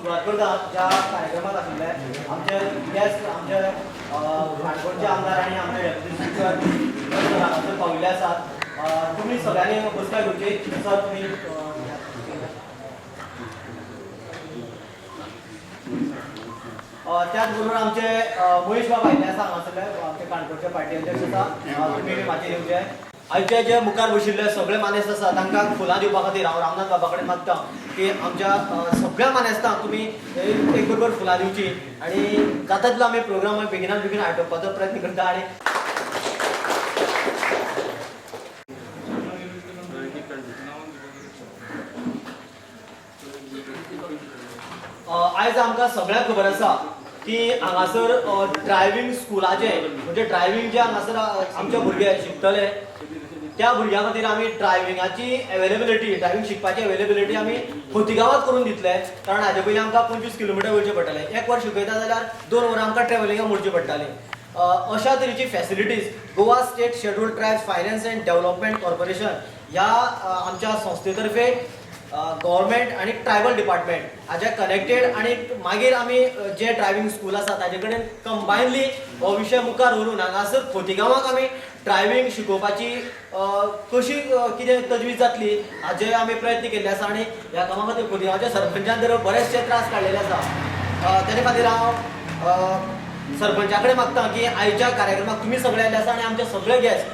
सुरुवात करता ज्या कार्यक्रमात आशिल्ले आमचे गेस्ट आमचे काणकोणचे आमदार आणि आमचे डेप्युटी स्पीकर हांगासर पाविल्ले आसात. तुमी सगळ्यांनी बसका घेवची. सर तुमी त्याच बरोबर आमचे महेश बाब आयिल्ले आसा हांगासरले आमचे काणकोणचे पार्टी अध्यक्ष आसा. तुमी मातयेर येवचे. आयचे जे मुखार बशिल्ले सगळे मानेस्त आसा तांकां फुलां दिवपा खातीर हांव रामनाथ बाबा कडेन मागता की आमच्या सगळ्या मानेस्तांक तुमी एक बरोबर फुलां दिवची आनी जाता तितलो आमी प्रोग्राम बेगिनात बेगीन आटोवपाचो प्रयत्न करता. आनी आयज आमकां सगळ्यांक खबर आसा की हांगासर ड्रायव्हिंग स्कुलाचे म्हणजे ड्रायव्हिंग जे हांगासर आमचे भुरगे शिकतले त्या भुरग्यां खातीर आमी ड्रायव्हिंगाची अवेलेबिलिटी ड्रायव्हिंग शिकपाची अवेलेबिलिटी आमी खोतीगांवांत करून दितले. कारण हाजे पयलीं आमकां 25 किलोमिटर वयचें पडटलें. एक वर शिकयता जाल्यार 2 वरां आमकां ट्रॅव्हलिंगाक मोडची पडटाली. अशा तरेची facilities Goa state scheduled tribes finance and development corporation ह्या आमच्या संस्थेतर्फे गव्हर्मेंट आणि ट्रायबल डिपार्टमेंट हाजे कनेक्टेड आणि मागीर आमी जे ड्रायव्हिंग स्कूल आसा ताजे कडेन कंबायनली हो विशय मुखार व्हरून हांगासर खोतीगांवांक आमी ड्रायव्हिंग शिकोवपाची कशी कितें तजवीज जातली हाचे आमी प्रयत्न केल्ले आसा. आनी ह्या कामा खातीर खोतीगांवच्या सरपंचान तर बरेचशे त्रास काडलेले आसा. तेजे खातीर हांव सरपंचा कडेन मागता की आयच्या कार्यक्रमाक तुमी सगळे आयले आसा आनी आमचे सगळे गेस्ट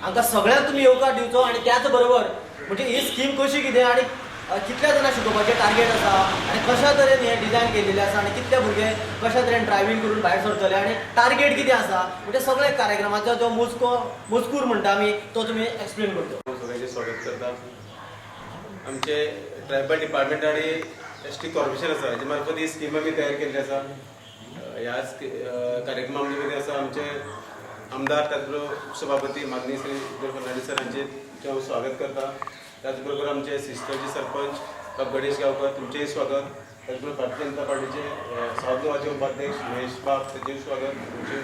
हांकां सगळ्यांक तुमी येवकार दिवचो. आनी त्याच बरोबर म्हणजे ही स्कीम कशी कितें आनी कितल्या जाणां शिकोवपाचें टार्गेट आसा आनी कशा तरेन हें डिझायन केलेलें आसा आनी कितले भुरगे कशा तरेन ड्रायव्हिंग करून भायर सरतले आनी टार्गेट कितें आसा म्हणजे सगळे कार्यक्रमाचो जो मजकूर म्हणटा आमी तो तुमी एक्सप्लेन करचो. सगळ्यांचे स्वागत करता. आमचे ट्रायबल डिपार्टमेंट आणि एस टी कॉर्पोरेशन आसा हाजे मार्फत ही स्कीम आमी तयार केल्ली आसा. ह्या कार्यक्रमा मध्ये आसा आमचे आमदार त्याचबरोबर उपसभापती माननीय श्री फर्नांडीस सर हांचे स्वागत करता. त्याचबरोबर आमचे सिस्टरचे सरपंच गणेश गांवकर तुमचेही स्वागत. त्याचबरोबर भारतीय जनता पार्टीचे साऊथ गोवाचे उपाध्यक्ष महेश बाब तेजेय स्वागत. तुमचे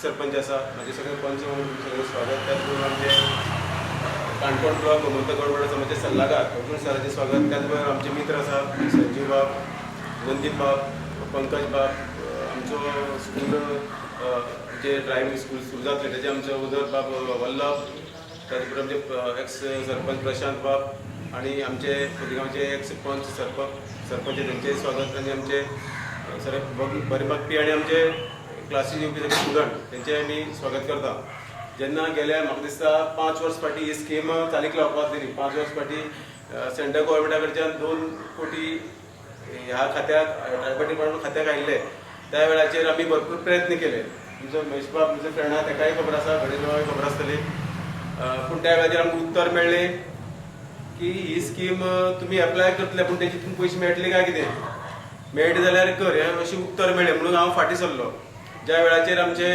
सरपंच आसा माझे सगळे पंच म्हणून सगळे स्वागत. त्याचबरोबर आमचे काणकोण ब्लॉक गोमंतक गड समाजाचे सल्लागार अर्जुन सरांचे स्वागत. त्याचबरोबर आमचे मित्र आसा संजीव बाब वंदीप बाब पंकज बाब आमचो स्कूल जे ड्रायव्हिंग स्कूल सुरू जातले तेजे आमचो उदर बाब वल्लभ. त्याचबरोबर आमचे एक्स सरपंच प्रशांत बाब आणि आमचे खोतीगांवचे एक्स सरपंच त्यांचे स्वागत. आणि आमचे सर बरे मागपी आणि आमचे क्लासीस येवपी सगळे स्टुडंट त्यांचे आमी स्वागत करता. जेन्ना गेल्या म्हाका दिसता 5 वर्स फाटीं ही स्कीम चालीक लावपाक दिली. 5 वर्स फाटीं सेंट्रल गव्हर्मेंटा कडच्यान 2 कोटी ह्या खात्याक ट्रायबल डिपार्टमेंट खात्याक आयिल्ले. त्या वेळाचेर आमी भरपूर प्रयत्न केले. तुमचो महेश बाब तुमचो फ्रेंड आहा ताकाय खबर आसा गणेश बाबाय खबर आसतली. पूण त्या वेळाचेर आमकां उत्तर मेळ्ळें की ही स्कीम तुमी एप्लाय करतले पूण तेतून पयशे मेळटले काय कितें मेळटा जाल्यार कर हें अशें उत्तर मेळ्ळें. म्हणून हांव फाटीं सरलो. ज्या वेळाचेर आमचे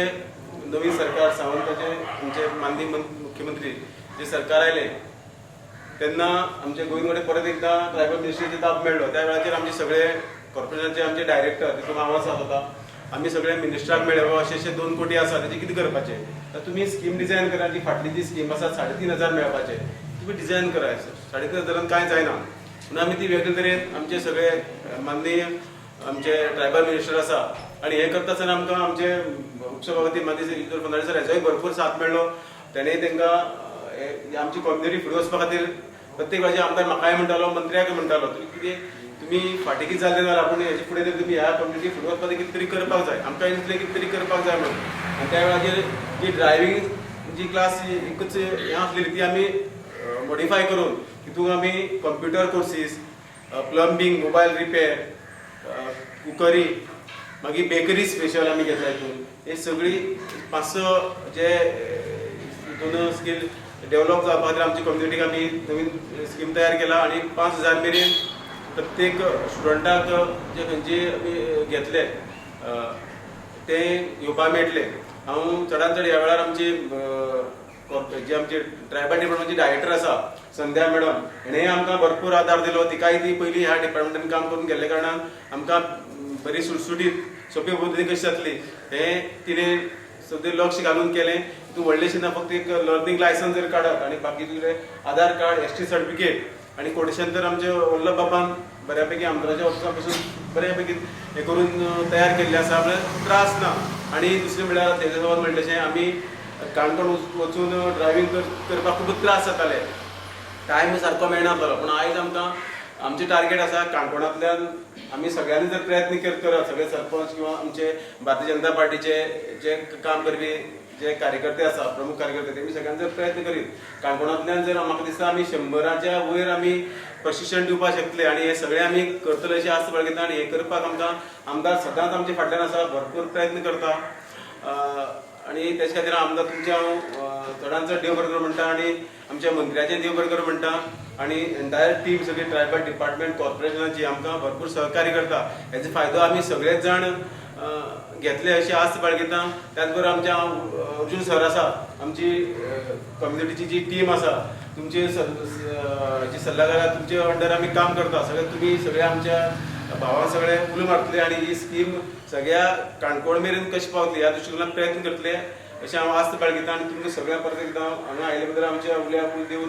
नवीन सरकार सावंताचे आमचे माननीय मुख्यमंत्री जे सरकार आयलें तेन्ना आमचे गोंयन कडेन परत एकदां ट्रायबल मिनिस्ट्रीचो ताब मेळ्ळो. त्या वेळाचेर आमचे सगळे कॉर्पोरेशनाचे आमचे डायरेक्टर तितून हांव आसा स्वता आमी सगळे मिनिस्टराक मेळ्ळे अशे 2 कोटी आसा तेजे कितें करपाचें. तर तुमी स्कीम डिझायन करा. जी फाटली जी स्कीम आसा 3,500 मेळपाचे तुमी डिझायन करा. 3,500 कांय जायना म्हणून आमी ती वेगळे तरेन आमचे सगळे माननीय आमचे ट्रायबल मिनिस्टर आसा आनी हे करता आसतना आमकां आमचे उपसभापती माननीय श्री फर्नांडीस सर हेजोय भरपूर साथ मेळ्ळो. तेणेय तांकां आमची कम्युनिटी फुडें वचपा खातीर प्रत्येक वेळाचेर आमदार म्हाकाय म्हणटालो मंत्र्याक म्हणटालो तुमी फाटीं कितें जालें जाल्यार पूण हेजे फुडें तरी तुमी ह्या कम्युनिटी फुडें वचपा खातीर कितें तरी करपाक जाय. आमकांय दिसलें कितें तरी करपाक जाय म्हणून. आनी त्या वेळाचेर जी ड्रायव्हिंग जी क्लास एकच हें आसलेली ती आमी मॉडिफाय करून तितूंत आमी computer courses plumbing mobile repair cookery मागीर बेकरी स्पेशल आमी घेतला. हितून हे सगळी 500 जे हितून स्कील डेव्हलप जावपा खातीर आमची कम्युनिटीक आमी नवीन स्कीम तयार केला. आनी 5,000 मेरेन प्रत्येक स्टुडंटाक जे खंयचे आमी घेतले ते येवपाक मेळटले. हांव चडांत चड ह्या वेळार आमची जे आमचे ट्रायबल डिपार्टमेंटची डायरेक्टर आसा संध्या मॅडम हेणेय आमकां भरपूर आदार दिलो. तिकाय ती पयलीं ह्या डिपार्टमेंटान काम करून गेल्ले कारणान आमकां बरी सुटसुटीत सोंपी पद्दतीन कशी जातली हें तिणें सगळें लक्ष घालून केलें. तूं व्हडलेशें ना फक्त एक लर्निंग लायसन्स जर काडत आनी बाकी तुजें आधार कार्ड ST सर्टिफिकेट आनी कोटेशन तर आमचे वल्लभ बाबान बऱ्यापैकी आमदाराच्या ऑफिसापासून बऱ्यापैकी हे करून तयार केल्ले आसा, आपल्याक त्रास ना. आणि दुसरें म्हणल्यार तेजे म्हणलेशें आमी काणकोण वचून ड्रायव्हिंग करपाक खूब त्रास जाताले, टायम सारको मेळनासलो. पूण आयज आमकां आमचें टार्गेट आसा काणकोणांतल्यान आमी सगळ्यांनी जर प्रयत्न करत सगळे सरपंच किंवा आमचे भारतीय जनता पार्टीचे जे काम करपी जे कार्यकर्ते आसा, प्रमुख कार्यकर्ते, तेमी सगळ्यांनी जर प्रयत्न करीत काणकोणांतल्यान जर म्हाका दिसता आमी 100च्या वयर आमी प्रशिक्षण दिवपाक शकतले. आणि हे सगळे आमी करतले अशें आस्त बाळगिता. आणि हे करपाक आमकां आमदार सदांच आमचे फाटल्यान आसा, भरपूर प्रयत्न करता. आणि तेच खातीर आमदार तुमचे हांव चडांत चड देव बरें करूं म्हणटा. आणि आमच्या मंत्र्याचें देव बरें करूं म्हणटा. आणि एंटायर टीम सगळी ट्रायबल डिपार्टमेंट कॉर्पोरेशनाची आमकां भरपूर सहकार्य करता. हेचो फायदो आमी सगळेच जाण घेतले अशी आस्त बाळगिता. त्याच बरोबर आमच्या अर्जुन सर आसा, आमची कम्युनिटीची जी टीम आसा, तुमचे जी सल्लागार तुमचे अंडर आमी काम करता. तुमी सगळे आमच्या भावांक सगळे उलो मारतले आणि ही स्कीम सगळ्या काणकोण मेरेन कशी पावतली ह्या दृश्टीकोनान प्रयत्न करतले अशें हांव आस्त बाळगिता. आणि तुमकां सगळ्या परत एकदां हांगा आयले बद्दल आमच्या उल्याक देव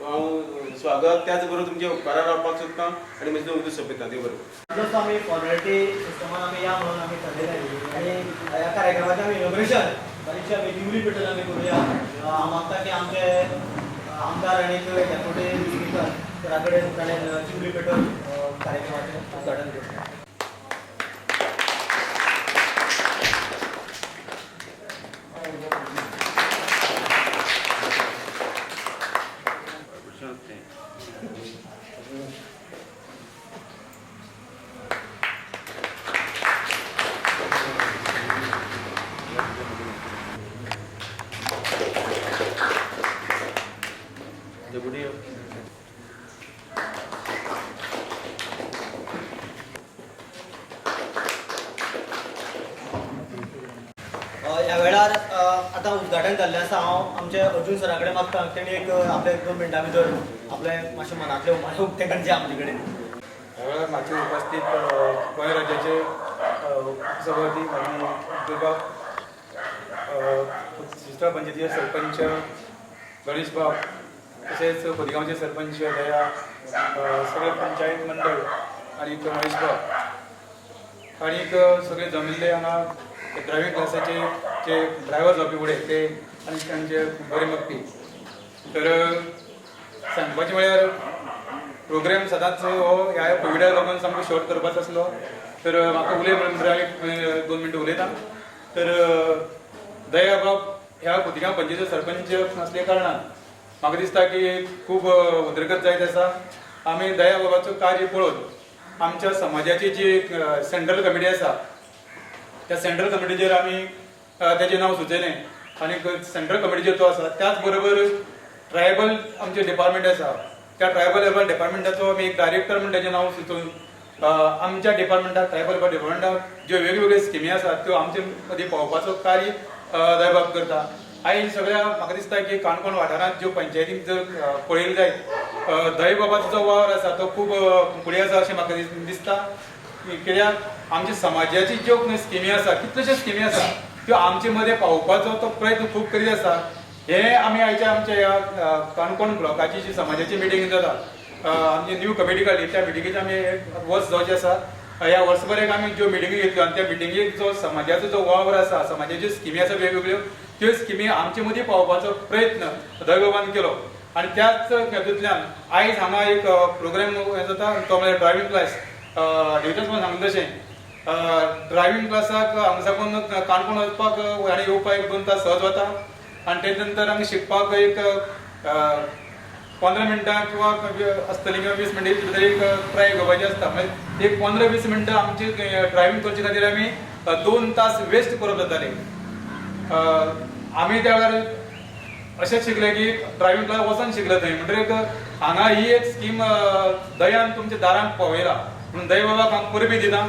हांव स्वागत, त्याच बरोबर तुमचे उपकारार रावपाक सोदतां आणि म्हजें उदक सोंपयता. देव बरोबर. जसं आम्ही फॉर्मॅलिटी सिस्टमान आम्ही या म्हणून आम्ही ठरलेलं आहे. आणि या कार्यक्रमाचे आम्ही इनॉग्रेशन परीक्षा वेगळी पेटून आम्ही करूया. हांव मागता की आमचे आमदार आणि डेप्युटी स्पीकर घरा कडेन ताणें चिमली पेटोवन कार्यक्रमाचें उद्घाटन केलें. ह्या वेळार आतां उद्घाटन जाल्लें आसा. हांव आमचे अर्जुन सरा कडेन मागता तेणी एक आपले 2 मिनटां भितर आपले मातशें मनांतले उक्ते करचे आमचे कडेन. ह्या वेळार मागीर उपस्थित गोंय राज्याचे सभापती मागीर विभाग शिस्ता पंचायतीचे सरपंच गणेश बाब, तशेंच खोदगांवचे सरपंच दया, सगळे पंचायत मंडळ आणि महेश बाब आणि सगळे जमिल्ले हांगा ड्रायव्हिंग क्लासाचे जे ड्रायव्हर जावपी फुडें ते आनी तांचे बरे मागपी. तर सांगपाचें म्हळ्यार प्रोग्राम सदांच हो ह्या कोविडाक लागून सामको शॉर्ट करपाचो आसलो. तर म्हाका उलय म्हणून हांवें 2 मिनटां उलयतां. तर दया बाब ह्या खोतिगांव पंचायतीचो सरपंच आसल्या कारणान म्हाका दिसता की खूब उदरगत जायत आसा. आमी दया बाबाचो कार्य पळोवन आमच्या समाजाची जी सेंट्रल कमिटी आसा त्या सेंट्रल कमिटीचेर आमी तेजें नांव सुचयलें. आनी सेंट्रल कमिटीचेर तो आसा. त्याच बरोबर ट्रायबल आमचे डिपार्टमेंट आसा, त्या ट्रायबल डिपार्टमेंटाचो आमी एक डायरेक्टर म्हणून तेजें नांव सुचोवन आमच्या डिपार्टमेंटाक ट्रायबल डिपार्टमेंटाक ज्यो वेगवेगळ्यो स्किमी आसात त्यो आमचे मदीं पावोवपाचो कार्य दयाबाब करता. आयज सगळ्या म्हाका दिसता की काणकोण वाठारांत ज्यो पंचायतीक जर पळयली जायत दयाबाबाचो जो वावर आसा तो खूब फुडें आसा अशें म्हाका दिसता. कित्याक आमच्या समाजाची ज्यो स्किमी आसा, कितल्योश्योच स्किमी आसा त्यो आमचे मदें पावोवपाचो तो प्रयत्न खूब करीत आसा. हे आमी आयच्या आमच्या ह्या काणकोण ब्लॉकाची जी समाजाची मिटींग जाता, आमची न्यू कमिटी काडली, त्या मिटिंगेचे आमी वर्स जावचे आसा. ह्या वर्सभराक आमी ज्यो मिटिंगी घेतल्यो आनी त्या मिटिंगेक जो समाजाचो जो वावर आसा, समाजाच्यो स्किमी आसा वेगवेगळ्यो, त्यो स्किमी आमचे मदीं पावोवपाचो प्रयत्न दयाबाबान केलो. आनी त्याच हेतूंतल्यान आयज हांगा एक प्रोग्राम जाता तो म्हळ्यार ड्रायव्हिंग क्लास. देवचंच म्हाका सांगलें तशें ड्रायव्हिंग क्लासाक हांगा साकून काणकोण वचपाक आनी येवपाक 1-2 तास सहज वता. आनी तेजे नंतर आमी शिकपाक एक 15 मिनटां किंवा आसतली किंवा 20 मिनटां भितर एक ट्राय घेवपाची आसता. मागीर एक 15-20 मिनटां आमची ड्रायव्हिंग करचे खातीर आमी 2 तास वेस्ट करप जाताले. आमी त्या वेळार अशेंच शिकले की ड्रायव्हिंग क्लास वचून शिकले थंय. म्हणटकीर हांगा ही एक स्कीम दयान तुमच्या दारांत पावयला म्हणून दया बाबाक हांव परबी दिता.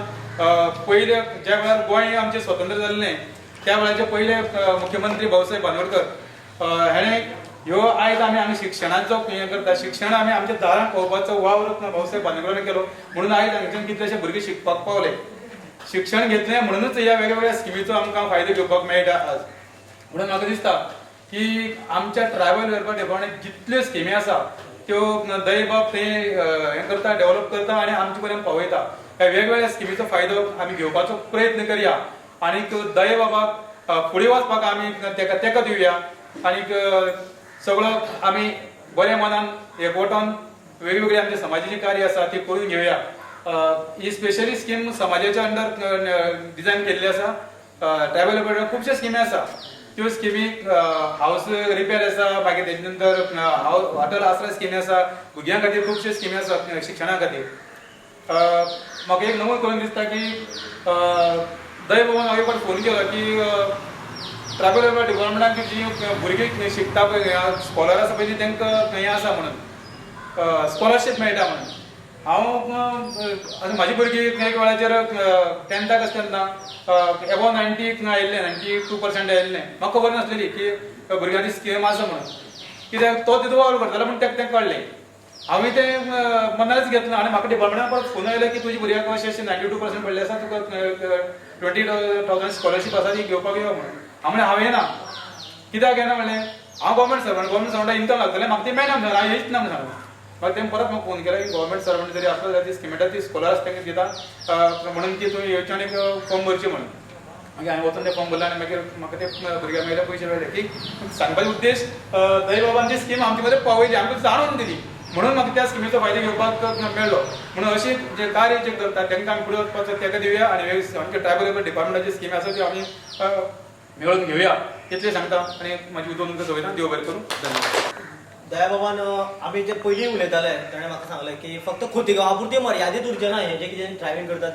पयले ज्या वेळार गोंय आमचें स्वतंत्र जाल्लें त्या वेळाचे पयले मुख्यमंत्री भाऊसाहेब बांदोडकर हेणे ह्यो आयज आमी हांगा शिक्षणाचो हें करता. शिक्षण आमी आमच्या दारांत पावोवपाचो वावर भाऊसाहेब बांदोडकरान केलो. म्हणून आयज हांगच्यान कितलेशे भुरगे शिकपाक पावले. शिक्षण घेतलें म्हणूनच ह्या वेगवेगळ्या स्किमीचो आमकां फायदो घेवपाक मेळटा आज. म्हणून म्हाका दिसता की आमच्या ट्रायबल वेलफेअर डिपार्टमेंट जितल्यो स्किमी आसा त्यो दैबाब ते हें करता डेव्हलप करता आनी आमचे पर्यंत पावयता. ह्या वेगवेगळ्या स्किमीचो फायदो आमी घेवपाचो प्रयत्न करया आनीक दैबाबाक फुडें वचपाक आमी तेका दिवया आनीक सगळो आमी बऱ्या मनान एकवटान वेगवेगळे आमचे समाजाची कार्य आसा ती करून घेवया. ही स्पेशली स्कीम समाजाच्या अंडर डिझायन केल्ली आसा. ट्रायबल लेबरान खुबशे स्किमी आसा. त्यो स्किमीक हाऊस रिपेर आसा, मागीर तेजे नंतर वॉटर आसरा स्किमी आसा, भुरग्यां खातीर खुबशे स्किमी आसा शिक्षणा खातीर. म्हाका एक नमूद करून दिसता की दैबाबान हांवें एकपाट फोन केलो की ट्रायबल वेलफेअर डिपार्टमेंटान जी भुरगीं शिकता पळय स्कॉलर आसा पळय तांकां हें आसा म्हणून स्कॉलरशीप मेळटा म्हणून. हांव म्हाजी भुरगीं एक वेळाचेर 10th आसतना एबव 90 आयिल्ले 92% आयिल्ले. म्हाका खबर नासलेली की भुरग्यांची स्कीम आसा म्हणून. कित्याक तो तितून वावर करतालो पूण तेका कळ्ळें. हांवें तें मनाच घेतलो आनी म्हाका डिपार्टमेंटान परत फोन आयलो की तुजी भुरग्याक अशें 92% पडले आसा, तुका 20,000 स्कॉलरशीप आसा ती घेवपाक यो म्हणून. हांवें ना. कित्याक येना म्हणलें हांव गव्हर्मेंट सर्वंट इन्कम लागतलें म्हाका ती मेळना म्हणून हांव येयच ना म्हणून सांगलें. मागीर तें परत म्हाका फोन केलो की गव्हर्मेंट सर्वंट जरी आसलो जाल्यार ती स्किमेटा ती स्कॉलर्स तांकां दिता म्हणून की तुवें येवचें आनी फॉर्म भरचें म्हणून. मागीर हांवें वचून तें फॉर्म भरलें आनी मागीर म्हाका ते भुरग्याक मेळ्ळे पयशे मेळ्ळे की सांगपाचो उद्देश दैबाबान स्कीम आमचे मदें पावयली आमकां जाणून दिली म्हणून म्हाका त्या स्किमीचो फायदो घेवपाक मेळ्ळो. म्हणून अशी जे कार्य जे करता तांकां आमी फुडें वचपाचो तेका दिवया आनी आमच्या ट्रायबल वेलफेअर डिपार्टमेंटाची स्कीम आसा त्यो आमी मेळून घेवया इतलें सांगता आनी म्हाजी उलोवण तुमकां सोयता. देव बरें करूं. धन्यवाद. दयाबाबान आमी जे पयलीं उलयताले ताणें म्हाका सांगलें की फक्त खोतीगांवा पुरती मर्यादीत उरचें ना. हें जें कितें ड्रायव्हिंग करता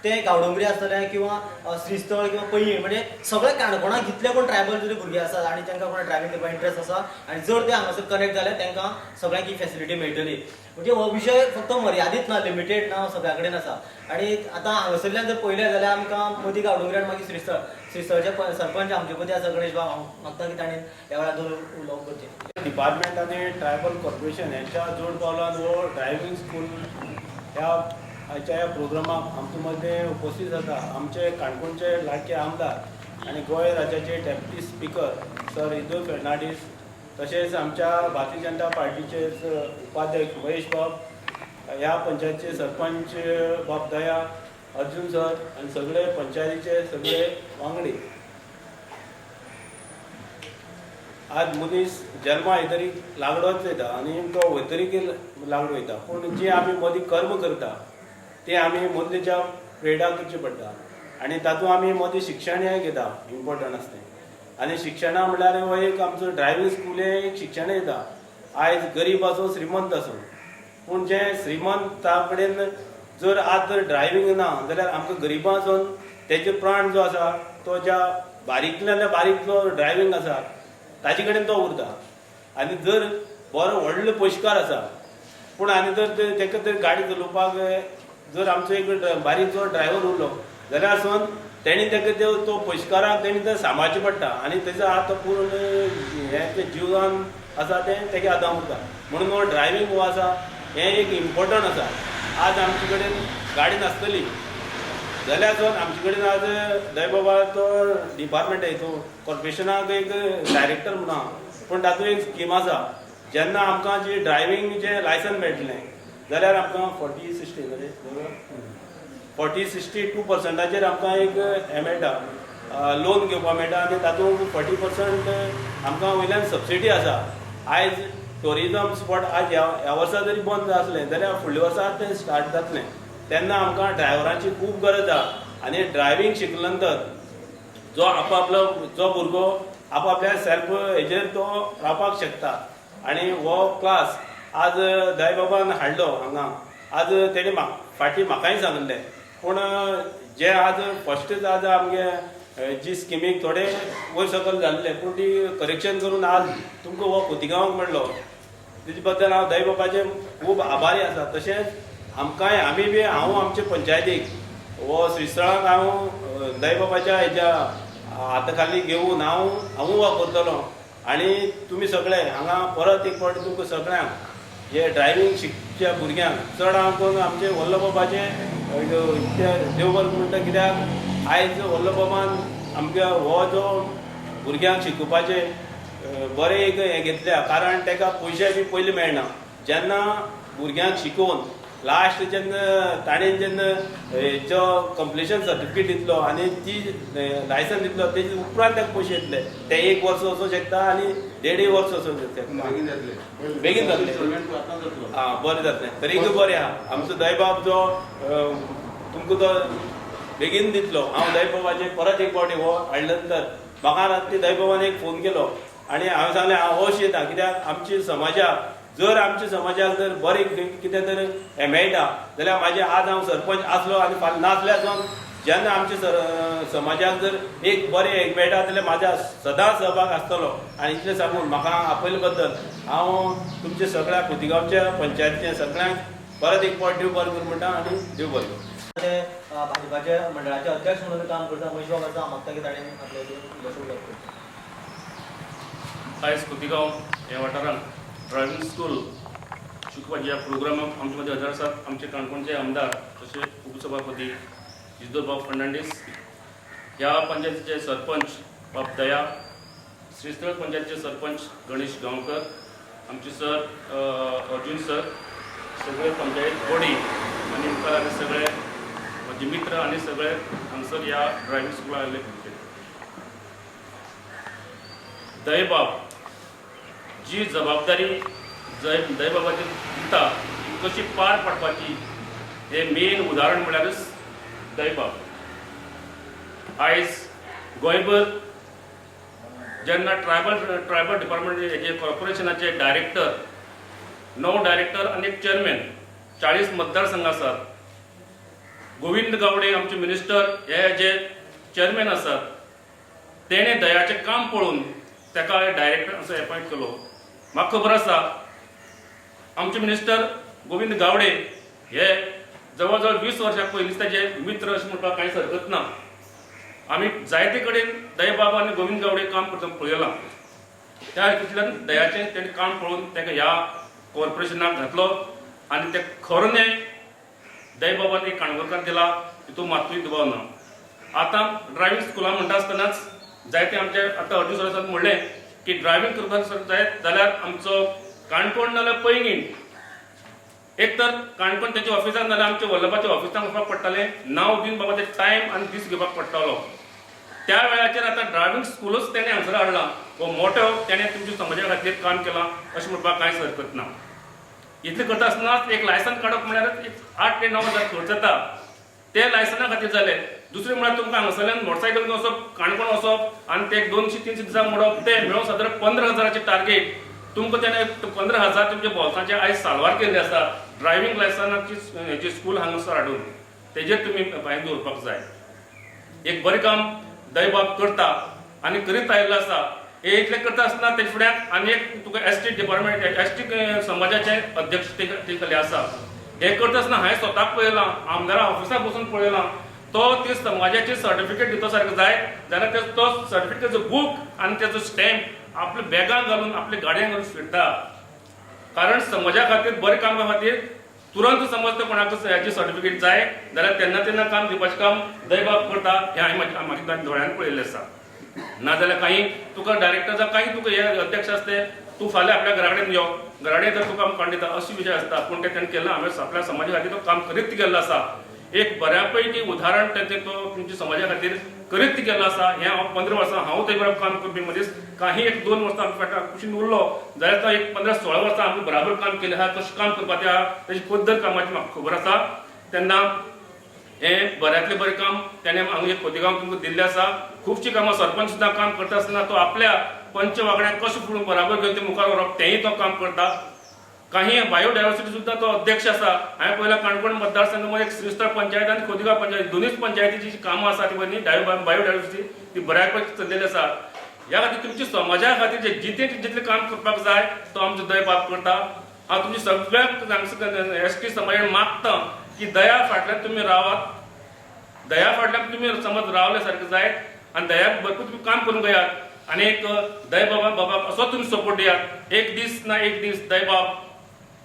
तें गांवडोंगरी आसतलें किंवा श्रीस्थळ किंवा पैंगीण म्हणजे सगळे काणकोणाक जितले कोण ट्रायबल जरी भुरगे आसात आनी तांकां कोण ड्रायव्हिंग करपाक इंट्रस्ट आसा आनी जर ते हांगासर कनेक्ट जाले तांकां सगळ्यांक ही फेसिलिटी मेळटली. म्हणजे हो विशय फक्त मर्यादीत ना, लिमिटेड ना, सगळ्या कडेन आसा. आनी आतां हांगासरल्यान जर पळयलें जाल्यार आमकां मदीं गांवडोंगरी मागीर श्रीस्थळचे सरपंच आमचे मदीं आसा गणेश बाब. हांव मागता की ताणें ह्या वेळार उलोवप करचें. डिपार्टमेंट आणि ट्रायबल कॉर्पोरेशन यांच्या जोड पावलान हो ड्रायव्हिंग स्कूल ह्या प्रोग्रामाक आमचे मध्ये उपस्थित जाता आमचे काणकोणचे लाडके आमदार आणि गोंय राज्याचे डेप्युटी स्पीकर सर इदो फेर्नांडीस, तसेच आमच्या भारतीय जनता पार्टीचे उपाध्यक्ष महेश बाब, ह्या पंचायतीचे सरपंच बाब दया, अर्जुन सर आणि सगळे पंचायतीचे सगळे वांगडी. आज मनीस जन्मा येतरी लागडोच येता आनी तो वयतरीक लागडो वयता, पूण जे आमी मदीं कर्म करता ते आमी मदलेच्या पिरियडाक करचें पडटा. आनी तातूंत आमी मदीं शिक्षण हें घेता इम्पॉर्टंट आसता. आनी शिक्षणा म्हणल्यार हो एक आमचो ड्रायव्हिंग स्कूल हें एक शिक्षण येता. आयज गरीब आसूं श्रीमंत आसूं, पूण जे श्रीमंता कडेन जर आज जर ड्रायव्हिंग ना जाल्यार आमकां गरिबांसून तेजे प्राण जो आसा तो ज्या बारीकल्यान बारीक जो ड्रायव्हिंग आसा ताजे कडेन तो उरता. आनी जर बरो व्हडलो पयशेकार आसा पूण आनी जर ताका तर गाडी चलोवपाक जर आमचो एक बारीक जो ड्रायव्हर उरलो जाल्यार आसून तेणी ताका तो पयशेकाराक तेणी ते सांबाळचें पडटा आनी तेजो आतां पूर्ण हें तें जिवन आसा तें तेगे आदां उरता. म्हणून हो ड्रायव्हिंग हो आसा हें एक इम्पॉर्टंट आसा. आज आमचे कडेन गाडी नासतली जाल्यार सुद्दां आमचे कडेन आज दैबाबा तो डिपार्टमेंट हितून कॉर्पोरेशनाक एक डायरेक्टर म्हणून आहा, पूण तातूंत एक स्कीम आसा. जेन्ना आमकां जी ड्रायव्हिंग जें लायसन मेळटलें जाल्यार आमकां 40-62% आमकां एक हें मेळटा, लोन घेवपाक मेळटा आनी तातूंत 40% आमकां वयल्यान सबसिडी आसा. आयज टुरिजम स्पॉट आज ह्या वर्सा जरी बंद आसलें जाल्यार फुडल्या वर्सा तें स्टार्ट जातलें. तेन्ना आमकां ड्रायव्हरांची खूब गरज आसा. आनी ड्रायव्हिंग शिकले नंतर जो आपलो जो भुरगो आपल्या सेल्फ हेजेर तो रावपाक शकता. आनी हो क्लास आज दैबाबान हाडलो हांगा. आज तेणी फाटीं म्हाकाय सांगलें, पूण जे आज फस्टच आज आमगे जी स्किमीक थोडे वयर सकयल जाल्ले पूण ती करेक्शन करून आज तुमकां हो खोतीगांवाक मेळ्ळो. तेजे बद्दल हांव दैबाबाचें खूब आभारी आसा. तशेंच आमकांय आमी बी हांव आमचे पंचायतीक हो श्रीस्थळाक हांव दैबाबाच्या हेज्या हाता खाली घेवन हांव वापरतलो. आनी तुमी सगळे हांगा परत एक फावटी तुमकां सगळ्यांक हे ड्रायव्हिंग शिकच्या भुरग्यांक चड हांव करून आमचे वल्लभबाबाचें देव बरें म्हणटा. कित्याक आयज वल्लभबाबान आमकां हो जो भुरग्यांक शिकोवपाचें बरें एक हें घेतल्या, कारण ताका पयशे बी पयलीं मेळना. जेन्ना भुरग्यांक शिकोवन लास्ट जेन्ना ताणें जेन्ना हेचो कंप्लिशन सर्टिफिकेट दितलो आनी ती लायसन दितलो तेजे उपरांत ताका पयशे येतले ते 1 वर्स वचूंक शकता आनी 1.5 वर्स वचूंक शकता बेगीन जातले बरें जातलें तरीक बरें आहा आमचो दयबाब जो तुमकां तो बेगीन दितलो हांव दयबाबाचे परत एक फावटी हो हाडले नंतर म्हाका रात्री दयबाबान एक फोन केलो आनी हांवें सांगलें हांव अशें येता कित्याक आमच्या समाजाक जर आमच्या समाजाक जर बरें कितें तर हें मेळटा जाल्यार म्हाजें आज हांव सरपंच आसलो आनी फाल्यां नासल्यार सावन जेन्ना आमच्या समाजाक जर एक बरें एक मेळटा जाल्यार म्हाज्या सदांच सहभाग आसतलो आनी इतलें सांगून म्हाका आपयले बद्दल हांव तुमच्या सगळ्या खोतीगांवच्या पंचायतीच्या सगळ्यांक परत एक फावट देव बरें करूं म्हणटा आनी देव बरें करूं. भाजपाचे मंडळाचे अध्यक्ष म्हणून काम करता महेश बाब आसा म्हाका की ताणें आपले इलेक्शन आयज खोतीगांव ह्या वाठारांत ड्रायव्हिंग स्कूल शिकोवपाच्या ह्या प्रोग्रामाक आमचे मदीं हजर आसात आमचे काणकोणचे आमदार तशें उपसभापती इजदोर बाब फर्नांडीस ह्या पंचायतीचे सरपंच बाब दया श्रीस्थळ पंचायतीचे सरपंच गणेश गांवकर आमचे सर अर्जुन सर सगळे पंचायत बॉडी आनी मुखार आनी सगळे म्हजे मित्र आनी सगळे हांगसर ह्या ड्रायव्हिंग स्कुलाक आयिल्ले भुरगे दयबाब जी जबाबदारी दयबाबाची दिता कशी पार पडपाची हे मेन उदाहरण म्हळ्यारच दयबाब. आयज गोंयभर जेन्ना ट्रायबल डिपार्टमेंट हेजे कॉर्पोरेशनाचे डायरेक्टर 9 डायरेक्टर आनी एक चेअरमॅन 40 मतदारसंघ आसात. गोविंद गावडे आमचे मिनिस्टर हे जे चेअरमॅन आसात तेणे दयाचें काम पळोवन ताका डायरेक्टर असो अपॉयंट केलो. म्हाका खबर आसा आमचे मिनिस्टर गोविंद गावडे हे जवळ जवळ 20 वर्सां पयलींच ताचे मित्र अशें म्हणपाक कांयच हरकत ना. आमी जायते कडेन दयाबाब आनी गोविंद गावडे काम करतना पळयलां. त्या हेतूंतल्यान दयाचें तेणें काम पळोवन ताका ह्या कॉर्पोरेशनाक घातलो आनी ते खरो न्याय दयाबाबान एक काणकोणकार दिला हितून मात्तूय दुबाव ना. आतां ड्रायव्हिंग स्कुलां म्हणटा आसतनाच जायते आमचे आतां अर्जून सरान म्हणलें की ड्रायव्हिंग करपाक जाय जाल्यार आमचो काणकोण नाल्यार पैंगीण एक तर काणकोण तेच्या ऑफिसान नाल्यार आमच्या वल्लभाच्या ऑफिसान वचपाक पडटालें नांव दिवन बाबा ते टायम आनी दीस घेवपाक पडटालो. त्या वेळाचेर आतां ड्रायव्हिंग स्कुलूच तेणें हांगसर हाडला हो मोठो तेणें तुमच्या समाजा खातीर काम केलां अशें म्हणपाक कांयच हरकत ना. इतलें करता आसतनाच एक लायसन काडप म्हळ्यार 8 ते 9 हजार खर्च जाता ते लायसना खातीर जाले. दुसरें म्हळ्यार तुमकां हांगासरल्यान मोटरसायकल घेवन वचप काणकोण वचप आनी ते 200-300 दिसां मोडप ते मेळून सादारण 15,000चे टार्गेट तुमकां तेणें 15,000 तुमच्या भोवतांचे आयज साल्वार केल्ले आसा. ड्रायव्हिंग लायसनाची हेची स्कूल हांगासर हाडून तेजेर तुमी भायर दवरपाक जाय. एक बरें काम दयबाब करता आनी करीत आयिल्लो आसा. हे इतलें करता आसतना तेजे फुड्यान आनी एक तुका एसटी डिपार्टमेंट एसटी समाजाचे अध्यक्ष ते खाली आसा. हे करता आसतना हांवें स्वताक पळयलां आमदारा ऑफिसाक बसून पळयलां तो ते समाजाचे सर्टिफिकेट दितो सारको जाय जाल्यार तो सर्टिफिकेटाचो बूक आनी तेजो स्टॅम्प आपल्या बॅगान घालून आपल्या गाडयेन घालून फिरता. कारण समाजा खातीर बरें काम खातीर तुरंत समज ते कोणाक हेची सर्टिफिकेट जाय जाल्यार तेन्ना काम दिवपाचें काम दयबाब करता हें हांवें म्हाज्या दोळ्यान पळयल्लें आसा. नाजाल्यार काही तुका डायरेक्टर जावं काही तुका हे अध्यक्ष आसते तूं फाल्यां आपल्या घरा कडेन यो घरा कडेन जर तुका काडून दिता अशी विशय आसता. पूण तेणें केला हांवें आपल्या समाजा खातीर तो काम करीत गेल्लो आसा. एक बऱ्यापैकी उदाहरण तें तो तुमच्या समाजा खातीर करीत गेल्लो आसा. हें हांव 15 वर्सां हांव ते बरोबर काम करपी मनीस काही 1-2 वर्सां फाटल्यान कुशीन उरलो जाल्यार तो एक 15-16 वर्सां आमी बराबर काम केलें आहा. कशें काम करपाचें आहा तेजी पद्दत कामाची म्हाका खबर आसा. तेन्ना हें बऱ्यांतलें बरें काम तेणें हांगा एक खोतीगांव तुमकां दिल्लें आसा. खुबशीं कामां सरपंच सुद्दां काम करता आसतना तो आपल्या पंच वांगड्यांक कशें फुडें बराबर घेवन ते मुखार व्हरप तेंय तो काम करता. काही बायोडायवर्सिटी सुद्दां तो अध्यक्ष आसा. हांवें पयला काणकोण मतदारसंघामध्ये एक श्रीस्थळ पंचायत आनी खोतीगांव पंचायत दोनूच पंचायतीची कामां आसा ती बायोडायवर्सिटी ती बऱ्यापैकी चल्लेली आसा. ह्या खातीर तुमच्या समाजा खातीर जे जितलें काम करपाक जाय तो आमचो दयबाब करता. हांव तुमच्या सगळ्या एसटी समाजान मागता की दया फाटल्यान तुमी रावात. दया फाटल्यान तुमी समज रावले सारकें जाय आनी दयाक भरपूर तुमी काम करूंक गयात आनी एक दयबाबाक असो तुमी सपोर्ट दियात. एक दीस ना एक दीस दयबाब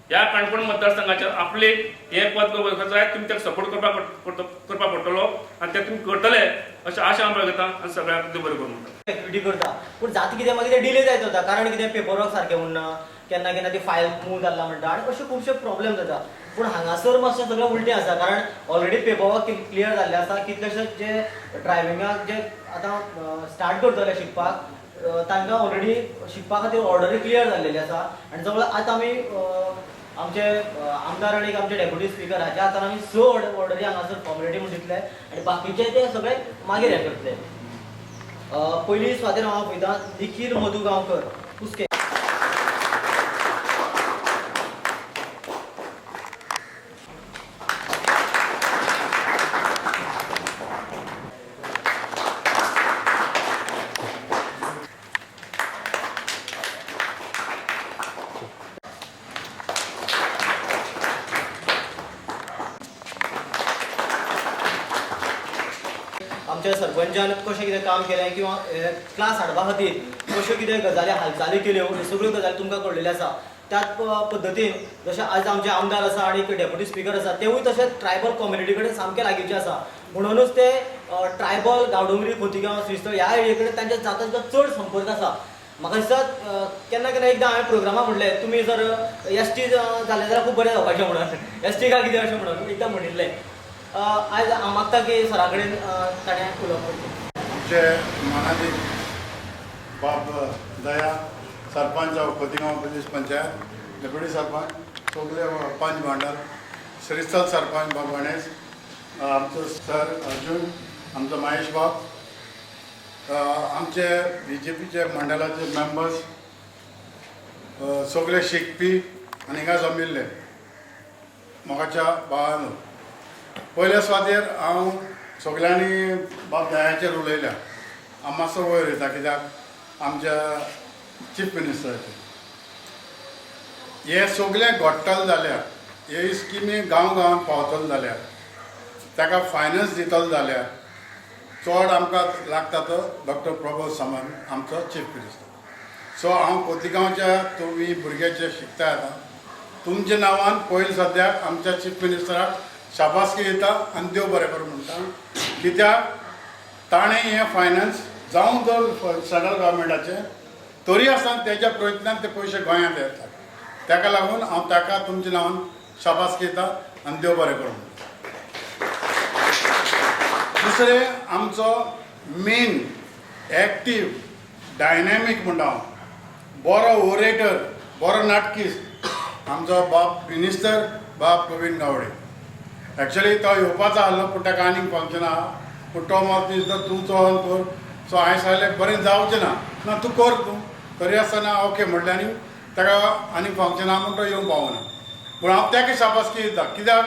ह्या काणकोण मतदारसंघाचेर आपले हे पद जाय तुमी ताका सपोर्ट करपाक पडटलो आनी ते तुमी करतले अशें आशा हांव बाळगता आनी सगळ्यांक बरें करून म्हणटा. एक्टिविटी करता पूण जाता कितें मागीर ते डिले जायत वता कारण कितें पेपर वर्क सारकें उरना केन्ना केन्ना ती फायल मूव जाल्ला म्हणटा आनी अशे खुबशे प्रॉब्लेम जाता. पूण हांगासर मातशें सगळें उलटें आसा, कारण ऑलरेडी पेपरवर्क क्लियर जाल्लें आसा. कितलेशे जे ड्रायविंगाक जे आतां स्टार्ट करतले शिकपाक तांकां ऑलरेडी शिकपा खातीर ऑर्डरी क्लियर जाल्लेली आसा. आनी जवळ आतां आमी आमचे आमदार आनी आमचे डेप्युटी स्पीकर हाच्या हातान आमी 6 ऑर्डरी हांगासर फॉर्मेलिटी म्हणून दितले आनी बाकीचे ते सगळे मागीर हे करतले. पयली स्वाती हांव आपयता निखील मधू गांवकर कुस्के. आमच्या सरपंचान कशें कितें काम केलें किंवा क्लास हाडपा खातीर कश्यो कितें गजाली हालचाली केल्यो ह्यो सगळ्यो गजाली तुमकां कळलेल्यो आसा. त्याच पद्दतीन जशें आज आमचे आमदार आसा आनी डेप्युटी स्पीकर आसा तेवूय तशेंच ट्रायबल कम्युनिटी कडेन सामके लागींचे आसा. म्हणूनच ते ट्रायबल गांवडोंगरी खोतीगांव श्रीस्थळ ह्या एरिये कडेन तांचे जाता तितलो चड संपर्क आसा. म्हाका दिसता केन्ना केन्ना एकदां हांवें प्रोग्रामाक म्हणलें तुमी जर एसटी जालें जाल्यार खूब बरें जावपाचें म्हणून एसटी काय कितें अशें म्हणून एकदां म्हणिल्लें. आज हांव मागता की सरा कडेन ताणें उलोवप करचें. आमचे मानादी बाब दया सरपंच खोतीगांव पुलीस पंचायत डेप्युटी सरपंच सगळे पंच मंडळ श्रीस्थळ सरपंच बाब गणेश आमचो सर अर्जुन आमचो महेश बाब आमचे BJPचे मंडळाचे मेंबर्स सगळे शिकपी आनी हिंगा जमिल्ले मोगाच्या भावानो. पयल्या स्वातेर हांव सगळ्यांनी बाब दयाचेर उलयल्या. हांव मातसो वयर वयता कित्याक आमच्या चीफ मिनिस्टराचे हे सगळे घडटले जाल्यार हे स्किमी गांव गांवांत पावतले जाल्यार ताका फायनान्स दितलो जाल्यार चड आमकां लागता तो डॉक्टर प्रभोद सावंत आमचो चीफ मिनिस्टर. सो हांव खोतीगांवच्या तुमी भुरगे जे शिकता येता तुमच्या नांवान पयलीं सद्याक आमच्या चीफ मिनिस्टराक शाबासकी दिता आनी देव बरें करूं म्हणटा. कित्याक ताणें हें फायनान्स जावं जर सेंट्रल गव्हर्मेंटाचें तरी आसतना तेज्या प्रयत्नान ते पयशे गोंयांत येतात. ताका लागून हांव ताका तुमच्या नांवान शाबासकी दिता आनी देव बरें करूं. दुसरें आमचो मेन एक्टीव डायनॅमीक म्हणटा हांव बरो ओरेटर बरो नाटकीस आमचो बाब मिनिस्टर बाब गोविंद गावडे. एक्चुअली तो येवपाचो आहलो पूण ताका आनीक फंक्शन आहा पूण तो म्हाका दिसता तूं चोन कर. सो हांवें सांगलें बरें जावचें ना तूं कर तूं तरी आसतना ओके म्हणलें आनी ताका आनीक फंक्शन आहा म्हूण तो येवंक पावना. पूण हांव ताका शाबासकी दिता कित्याक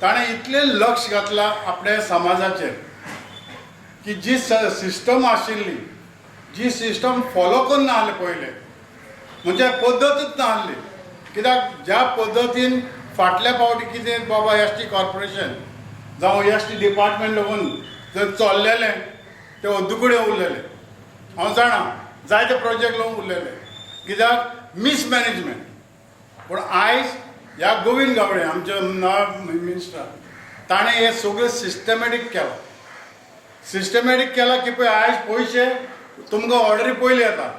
ताणें इतलें लक्ष घातलां आपल्या समाजाचेर की जी सिस्टम आशिल्ली जी सिस्टम फॉलो करून ना आहलें पयलें म्हणजे पद्दतूच ना आहली. कित्याक ज्या पद्दतीन फाटल्या फावटी कितें बाबा एसटी कॉर्पोरेशन जावं एसटी डिपार्टमेंट लागून जर चल्लेलें ते अद्दुकुडें उरलेलें. हांव जाणा जायते प्रोजेक्ट लागून उरलेले कित्याक मिसमॅनेजमेंट. पूण आयज ह्या गोविंद गावडे आमचे नवा मिनिस्टर ताणें हें सगळें सिस्टमॅटीक केलां. सिस्टमॅटीक केलां की पळय आयज पयशे तुमकां ऑर्डरी पयलीं येता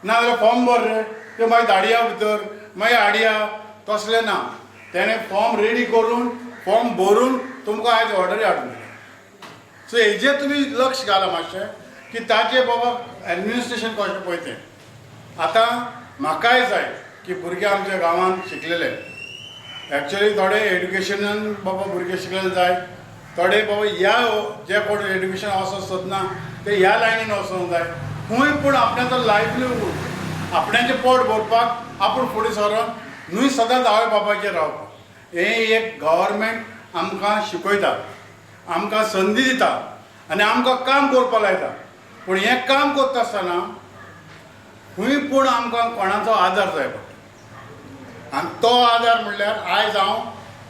नाजाल्यार फॉर्म भर रे ते मागीर धाडया भितर मागीर हाडया तसलें ना. तेणें फॉर्म रेडी करून फॉर्म भरून तुमकां आयज ऑर्डरी हाडून दिल्या. सो हेजेर तुमी लक्ष घाला मातशें की ताचें बाबा एडमिनिस्ट्रेशन कशें पळय तें. आतां म्हाकाय जाय की भुरगे आमच्या गांवांत शिकलेले एक्चुअली थोडे एड्युकेशनान बाबा भुरगे शिकलेले जाय थोडे बाबा ह्या जे कोण एड्युकेशन वचोंक सोदना ते ह्या लायनीन वचोंक जाय. खंय पूण आपणाचो लायव्हलीहूड आपणाचें पोट भरपाक आपूण फुडें सरोन न्हय सदांच आवय बापायचेर रावपाक. हें एक गव्हर्मेंट आमकां शिकयता आमकां संदी दिता आनी आमकां काम करपाक लायता. पूण हें काम करता आसतना खंय पूण आमकां कोणाचो आदार जाय पडटा. आनी तो आदार म्हणल्यार आयज हांव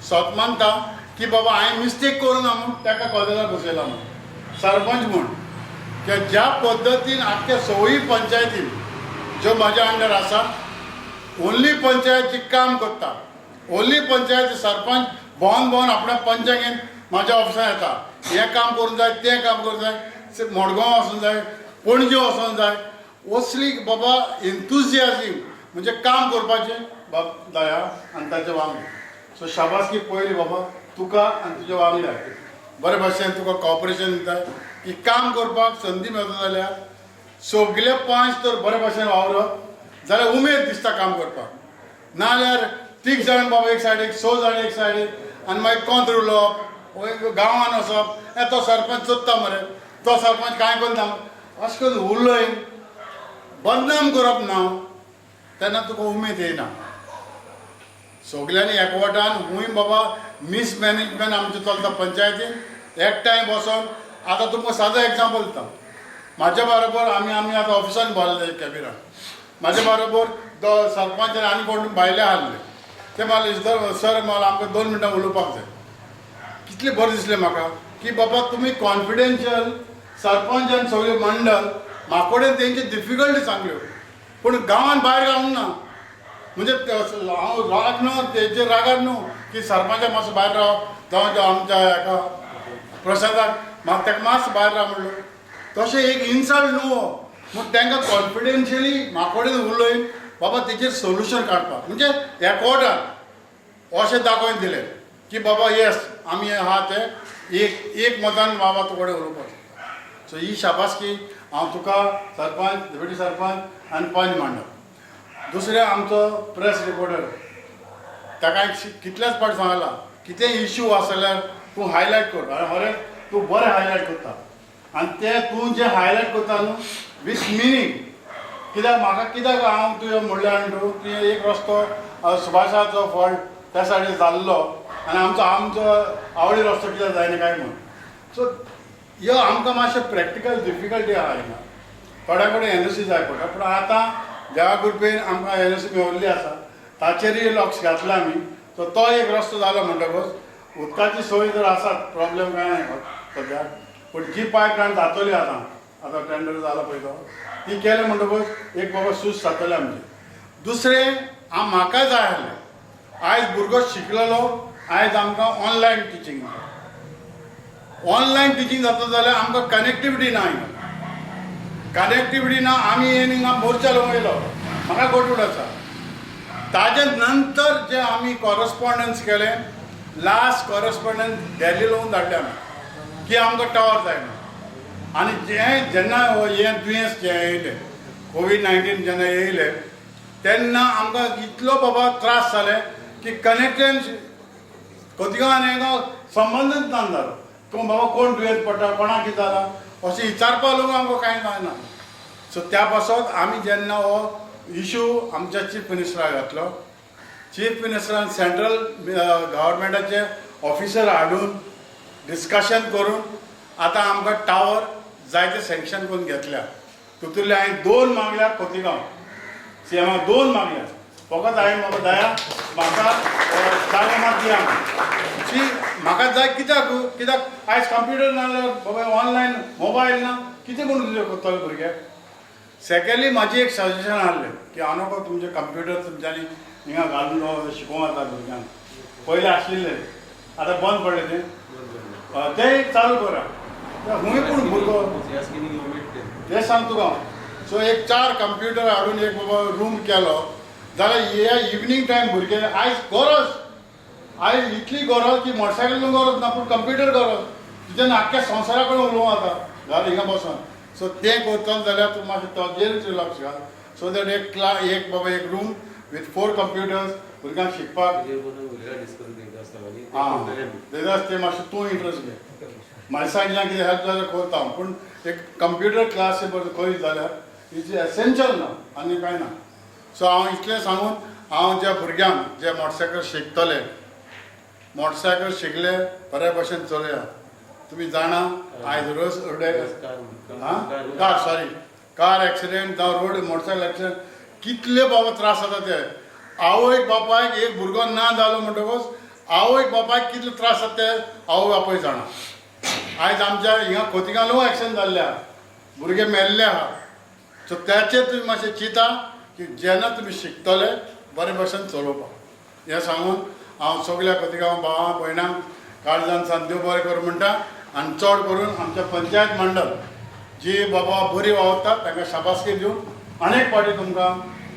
स्वत मानता की बाबा हांवें मिस्टेक करूं ना म्हूण ताका कॉलेजाक बसयला म्हूण सरपंच म्हूण की ज्या पद्दतीन आख्या सवय पंचायतीन ज्यो म्हाज्या अंडर आसा ओन्ली पंचायती काम करता. ओन्ली पंचायत सरपंच भोंवन भोंवन आपल्या पंचायतीन म्हाज्या ऑफिसान येता हें काम करूंक जाय तें काम करूंक जाय मडगांव वचूंक जाय पणजे वचूंक जाय. असली बाबा एन्थुजियाजीम म्हणजे काम करपाचें बाब दया आनी ताचे वांगडी. सो शाबासकी पयली बाबा तुका आनी तुज्या वांगड्याक बरे भाशेन तुका कॉपरेशन दिता की काम करपाक संदी मेळटा जाल्यार सगळे 5 तर बरे भाशेन वावरप जाल्यार उमेद दिसता काम करपाक. नाल्यार 3 जाण बाबा एक सायडीक 6 जाण एक सायडीक आनी मागीर कोंत उलोवप गांवान वचप तो सरपंच चोत्ता मरे तो सरपंच कांय करना अशें करून उलयन बदनाम करप ना तेन्ना तुका उमेद येयना. सगल्यांनी एकवटान खूंय बाबा मिसमॅनेजमेंट आमचें चलता पंचायतीन एकठांय बसोन. आतां तुमकां सादो एग्जांपल दिता. म्हाज्या बरोबर आमी आतां ऑफिसान भरले कॅबिनान म्हाज्या बरोबर सरपंच आनी कोण भायले आहले ते म्हाका सर मला आमकां 2 मिनटां उलोवपाक जाय. कितलें बरें दिसलें म्हाका की बाबा तुमी कॉन्फिडेन्शियल सरपंच आनी सगळे मंडळ म्हाका कडेन तेंची डिफिकल्टी सांगल्यो पूण गांवान भायर गावूंक ना. म्हणजे हांव राग न्हू तेजेर रागार न्हू की सरपंचाक मातसो भायर राव जावं आमच्या हेका प्रसादाक म्हाका ताका मातसो भायर राव म्हणलो तशें एक इन्सल्ट न्हू हो. पूण तांकां कॉन्फिडेन्शियली म्हाका कडेन उलयन बाबा तेजेर सोल्युशन काडपाक म्हणजे एकवटान अशें दाखोवन दिलें की बाबा येस आमी आहा ते एक मतान बाबा तुजे कडेन उलोवपाक. सो ही शाबासकी हांव तुका सरपंच डेप्युटी सरपंच आनी पंच मांडप. दुसरें आमचो प्रेस रिपोर्टर ताका कितलेच फावट सांगलां कितें इश्यू आसा जाल्यार तूं हायलायट कर अरे तूं बरें हायलायट करता आनी तें तूं जें हायलायट करता न्हू वीथ मिनींग. कित्याक हांव तुवें म्हणलें आनी तुवें एक रस्तो सुभाषाचो फॉल्ट त्या सायडीन जाल्लो आनी आमचो आवडी रस्तो कित्याक जायना काय म्हूण. सो ह्यो आमकां मातशें प्रॅक्टिकल डिफिकल्टी आहा हिंगा. थोड्या कडेन एनओसी जाय पडटा पूण आतां ज्या कृपेन आमकां एनओसी मेळिल्ली आसा ताचेरूय लक्ष घातला आमी. सो तो एक रस्तो जालो म्हणटकच उदकाची सोय जर आसात प्रॉब्लेम कांय ना सद्याक पूण जी पायपलायन जातली आतां टेंडर जाला पळय तो ती केलें म्हणटकच एक बाबा सूज जातलें आमचें. दुसरें म्हाका जाय आहलें आयज भुरगो शिकलेलो आयज आमकां ऑनलायन टिचींग जाता जाल्यार आमकां कनेक्टिविटी ना हिंगा. कनेक्टिविटी ना आमी हिंगा मोर्चा लावून येयलो म्हाका गोटूड आसा. ताजे नंतर जे आमी कॉरस्पॉन्डन्स केलें लास्ट कॉरस्पॉन्डन्स दिल्ली लावून धाडलें आमी की आमकां टावर जाय म्हणून. आनी जेन्ना हें दुयेंस जें येयलें कोवीड-19 जेन्ना येयलें तेन्ना आमकां इतलो बाबा त्रास जाले की कनेक्शन खोतिगांव आनी हांगा संबंदच ना जालो. तूं बाबा कोण दुयेंत पडटा कोणाक कितें जालां अशें विचारपा लागून आमकां कांय जायना. सो त्या पासत आमी जेन्ना हो इश्यू आमच्या चीफ मिनिस्टराक घातलो चीफ मिनिस्टरान सेंट्रल गव्हर्मेंटाचे ऑफिसर हाडून डिस्कशन करून आतां आमकां टावर जायते सँक्शन करून घेतल्या. तितूंतले हांवें 2 मागल्या खोतिगांव सीएमाक 2 मागल्या फकत हांवें म्हाका दया म्हाका जागो मात दिया म्हाका जाय कित्याक आयज कंप्युटर ना जाल्यार बाबा ऑनलायन मोबायल ना कितें करून दिले करतले भुरग्याक. सेकेंडली म्हाजी एक सजेशन आहलें की हांव नको तुमचे कंप्युटर तुमच्यांनी हिंगा घालून शिकोवंक जाता भुरग्यांक. पयलीं आशिल्ले आतां बंद पडलें तें चालू करा खूंय पूण भुरगो तें सांग तुका. सो एक 4 कंप्युटर हाडून एक बाबा रूम केलो जाल्यार हे इवनिंग टायम भुरगे आयज इतली गरज की मोटरसायकल गरज ना पूण कंप्युटर गरज तुज्यान आख्ख्या संवसारा कडेन उलोवंक जाता घाल हिंगा बसून. सो तें करतलो जाल्यार तूं मातशें ताजेरूच लक्ष घाल सो दॅट एक बाबा एक रूम वीथ 4 कंप्युटर्स भुरग्यांक शिकपाक तें मातशें तूं इंट्रस्ट घे. म्हाज्या सायडीच्यान कितें हेल्प जाल्यार करता हांव पूण एक कंप्युटर क्लास करीत जाल्यार इज एसेंशियल ना आनी कांय ना. सो हांव इतलें सांगून हांव ज्या भुरग्यांक जे मोटरसायकल शिकतले मोटरसायकल शिकले बऱ्या भशेन चलया. तुमी जाणा आयज रोज कार एक्सिडेंट जावं रोड मोटरसायकल एक्सिडेंट कितले बाबा त्रास जाता ते. आवयक बापायक एक भुरगो ना जालो म्हणटकच आवयक बापायक कितले त्रास जाता ते आवय बापूय जाणा. आयज आमच्या हिंगा खोतिगांव लो एक्सिडेंट जाल्ले आहा भुरगे मेल्ले आहा. सो त्याचेर तुमी मातशें चिंता की जेन्ना तुमी शिकतले बरे भशेन चलोवपाक हें सांगून हांव सगळ्या खोतिगांव भावां भयणांक काळजान सान देव बरें करूं म्हणटा. आनी चड करून आमच्या पंचायत मंडळ जी बाबा बरी वावरता तांकां शाबासकी दिवन अनेक फावटी तुमकां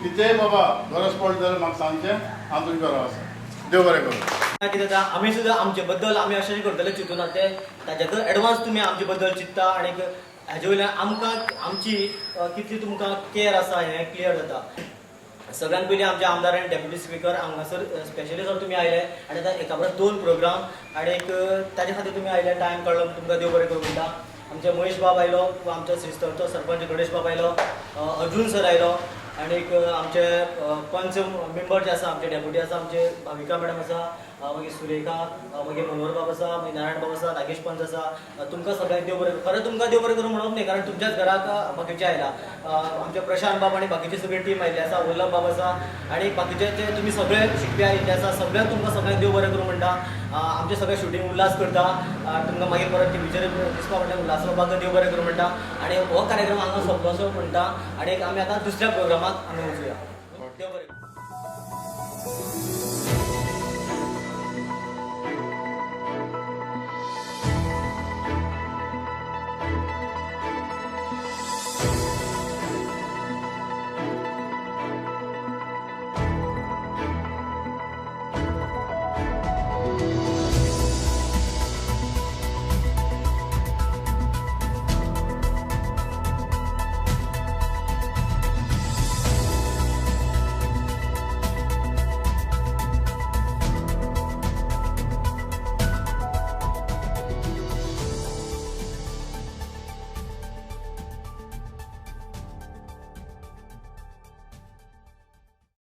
कितेंय बाबा गरज पडली जाल्यार म्हाका सांगचें हांव तुमचे बरो आसा देव बरें करूं कितें जाता आमी सुद्दां आमचे बद्दल आमी अशें करतले चिंतून ते ताज्यात एडवान्स तुमी आमचे बद्दल चिंतता आनी हाजे वयल्यान आमकां आमची कितली तुमकां केअर आसा हें क्लियर जाता. सगळ्यात पयलीं आमच्या आमदार आनी डेप्युटी स्पिकर हांगासर स्पेशली जर तुमी आयले आनी आतां एका परस 2 प्रोग्राम आनी ताजे खातीर तुमी आयले टायम काडलो तुमकां देव बरें करूं म्हणटा. आमचे महेश बाब आयलो आमचो श्रीस्थळचो सरपंच गणेश बाब आयलो, अर्जुन सर आयलो आनी आमचे पंच मेंबर जे आसा आमचे डेप्युटी आसा आमचे भाविका मॅडम आसा, मागीर सुरेखा, मागीर मनोहर बाब आसा, मागीर नारायण बाब आसा, नागेश पंच आसा. तुमकां सगळ्यांक देव बरें खरें तुमकां देव बरें करूं म्हणप न्ही कारण तुमच्याच घराक बाकीचे आयला. आमचे प्रशांत बाब आनी बाकीची सगळी टीम आयिल्ली आसा, वल्लभ बाब आसा आनी बाकीचे जे तुमी सगळे शिकपी आयिल्ले आसा सगळ्यांक तुमकां सगळ्यांक देव बरें करूं म्हणटा. आमचे सगळे शूटिंग उल्हास करता तुमकां मागीर परत टीव्हीचेर दिसपा म्हणटा उल्हासबाबाक देव बरें करूं म्हणटा आनी हो कार्यक्रम हांगा सोंपलोसो म्हणटा आनी आमी आतां दुसऱ्या प्रोग्रामाक आमी वचुया. देव बरें.